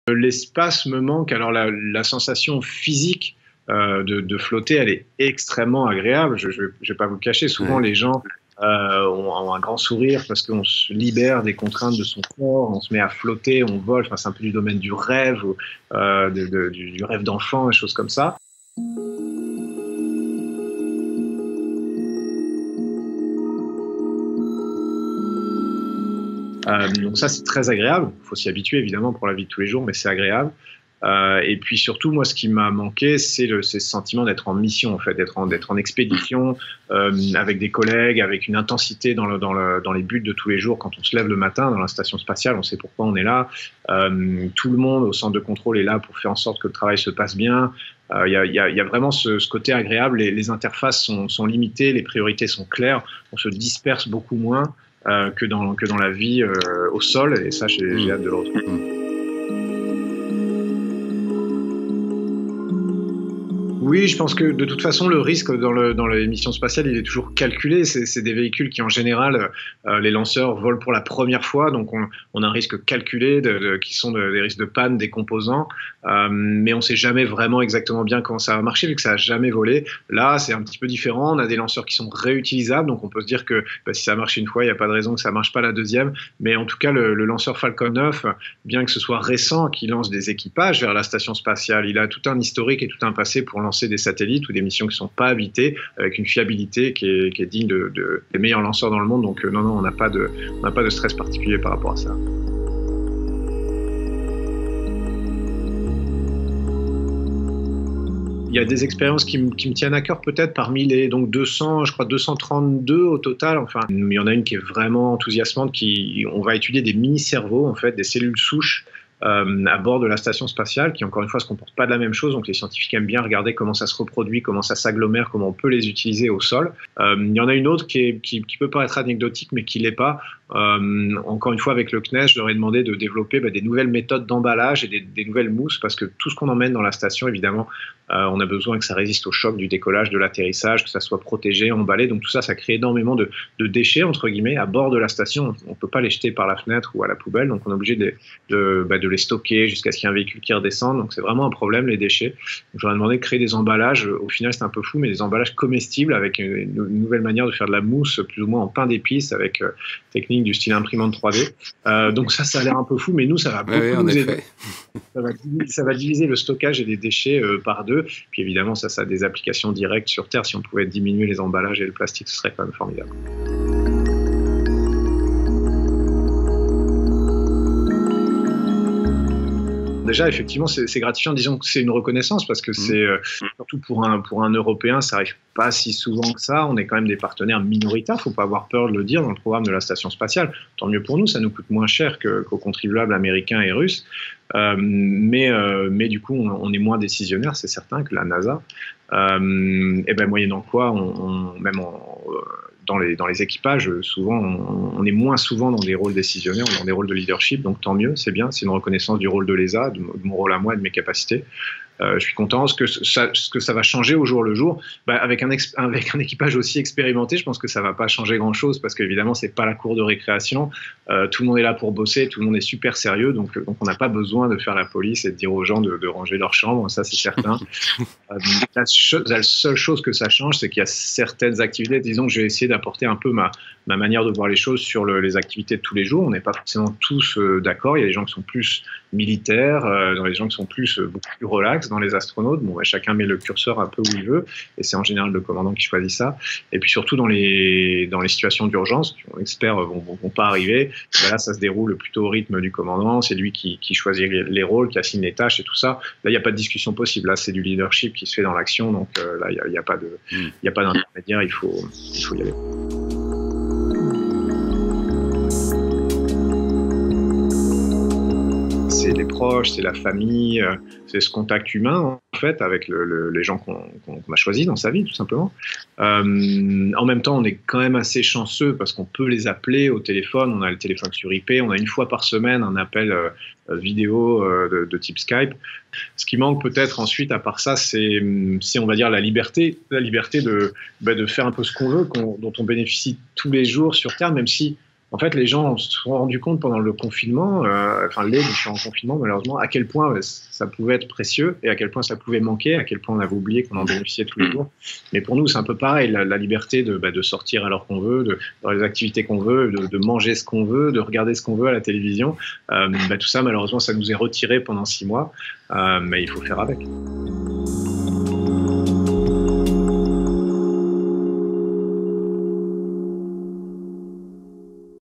L'espace me manque. Alors la sensation physique de flotter, elle est extrêmement agréable. Je vais pas vous le cacher. Souvent, Ouais. les gens ont un grand sourire parce qu'on se libère des contraintes de son corps, on se met à flotter, on vole. Enfin, c'est un peu du domaine du rêve, du rêve d'enfant, des choses comme ça. Donc ça, c'est très agréable. Il faut s'y habituer, évidemment, pour la vie de tous les jours, mais c'est agréable. Et puis surtout, moi, ce qui m'a manqué, c'est ce sentiment d'être en mission, en fait, d'être en expédition, avec des collègues, avec une intensité dans les buts de tous les jours. Quand on se lève le matin dans la station spatiale, on sait pourquoi on est là. Tout le monde au centre de contrôle est là pour faire en sorte que le travail se passe bien. Il y a vraiment ce côté agréable. Les interfaces sont limitées, les priorités sont claires. On se disperse beaucoup moins que dans la vie au sol. Et ça, j'ai hâte de le retrouver. Oui, je pense que de toute façon, le risque dans les missions spatiales, il est toujours calculé. C'est des véhicules qui, en général, les lanceurs volent pour la première fois, donc on a un risque calculé qui sont des risques de panne des composants, mais on ne sait jamais vraiment exactement bien comment ça va marcher vu que ça n'a jamais volé. Là, c'est un petit peu différent. On a des lanceurs qui sont réutilisables, donc on peut se dire que si ça marche une fois, il n'y a pas de raison que ça ne marche pas la deuxième. Mais en tout cas, le lanceur Falcon 9, bien que ce soit récent, qui lance des équipages vers la station spatiale, il a tout un historique et tout un passé pour lancer des satellites ou des missions qui ne sont pas habitées, avec une fiabilité qui est digne des meilleurs lanceurs dans le monde. Donc non, on n'a pas de stress particulier par rapport à ça. Il y a des expériences qui me tiennent à cœur peut-être parmi les 200, je crois 232 au total. Enfin, il y en a une qui est vraiment enthousiasmante. On va étudier des mini-cerveaux, en fait, des cellules souches à bord de la station spatiale, qui encore une fois se comportent pas de la même chose. Donc les scientifiques aiment bien regarder comment ça se reproduit, comment ça s'agglomère, comment on peut les utiliser au sol. Il y en a une autre qui peut paraître anecdotique, mais qui l'est pas. Encore une fois, avec le CNES, je leur ai demandé de développer des nouvelles méthodes d'emballage et des nouvelles mousses, parce que tout ce qu'on emmène dans la station, évidemment, on a besoin que ça résiste au choc du décollage, de l'atterrissage, que ça soit protégé, emballé. Donc tout ça, ça crée énormément de déchets, entre guillemets, à bord de la station. On ne peut pas les jeter par la fenêtre ou à la poubelle, donc on est obligé de les stocker jusqu'à ce qu'il y ait un véhicule qui redescende. Donc c'est vraiment un problème, les déchets. Donc, je leur ai demandé de créer des emballages. Au final, c'est un peu fou, mais des emballages comestibles avec une nouvelle manière de faire de la mousse, plus ou moins en pain d'épices, avec technique du style imprimante 3D. Donc ça a l'air un peu fou, mais nous, ça va beaucoup nous aider. Ça va diviser le stockage et les déchets par deux. Puis évidemment, ça a des applications directes sur Terre. Si on pouvait diminuer les emballages et le plastique, ce serait quand même formidable. Déjà, effectivement, c'est gratifiant. Disons que c'est une reconnaissance parce que c'est surtout pour un Européen, ça n'arrive pas si souvent que ça. On est quand même des partenaires minoritaires. Il ne faut pas avoir peur de le dire dans le programme de la station spatiale. Tant mieux pour nous, ça nous coûte moins cher qu'aux contribuables américains et russes. Mais du coup, on est moins décisionnaire, c'est certain, que la NASA. Et ben moyennant quoi, même dans les équipages, souvent, on est moins souvent dans des rôles décisionnaires, dans des rôles de leadership, donc tant mieux, c'est bien, c'est une reconnaissance du rôle de l'ESA, de mon rôle à moi et de mes capacités. Je suis content. Ce que ça va changer au jour le jour, avec un équipage aussi expérimenté, je pense que ça va pas changer grand-chose parce qu'évidemment, c'est pas la cour de récréation. Tout le monde est là pour bosser, tout le monde est super sérieux, donc on n'a pas besoin de faire la police et de dire aux gens de ranger leur chambre, ça c'est certain. La seule chose que ça change, c'est qu'il y a certaines activités, disons que je vais essayer d'apporter un peu ma manière de voir les choses sur les activités de tous les jours. On n'est pas forcément tous d'accord. Il y a des gens qui sont plus militaires, dans les gens qui sont beaucoup plus relax, dans les astronautes. Bon, chacun met le curseur un peu où il veut, et c'est en général le commandant qui choisit ça. Et puis surtout dans les situations d'urgence, les experts vont pas arriver. Là, ça se déroule plutôt au rythme du commandant. C'est lui qui choisit les rôles, qui assigne les tâches et tout ça. Là, il n'y a pas de discussion possible. Là, c'est du leadership qui se fait dans l'action. Donc là, il n'y a pas d'intermédiaire. Il faut y aller. C'est les proches, c'est la famille, c'est ce contact humain en fait avec les gens qu'on a choisis dans sa vie tout simplement. En même temps, on est quand même assez chanceux parce qu'on peut les appeler au téléphone. On a le téléphone sur IP, on a une fois par semaine un appel vidéo de type Skype. Ce qui manque peut-être ensuite, à part ça, c'est on va dire la liberté de faire un peu ce qu'on veut, dont on bénéficie tous les jours sur Terre, même si En fait, les gens se sont rendus compte pendant le confinement, enfin les différents confinements malheureusement, à quel point ça pouvait être précieux et à quel point ça pouvait manquer, à quel point on avait oublié qu'on en bénéficiait tous les jours. Mais pour nous, c'est un peu pareil, la liberté de sortir alors qu'on veut, dans les activités qu'on veut, de manger ce qu'on veut, de regarder ce qu'on veut à la télévision. Tout ça, malheureusement, ça nous est retiré pendant 6 mois, mais il faut faire avec.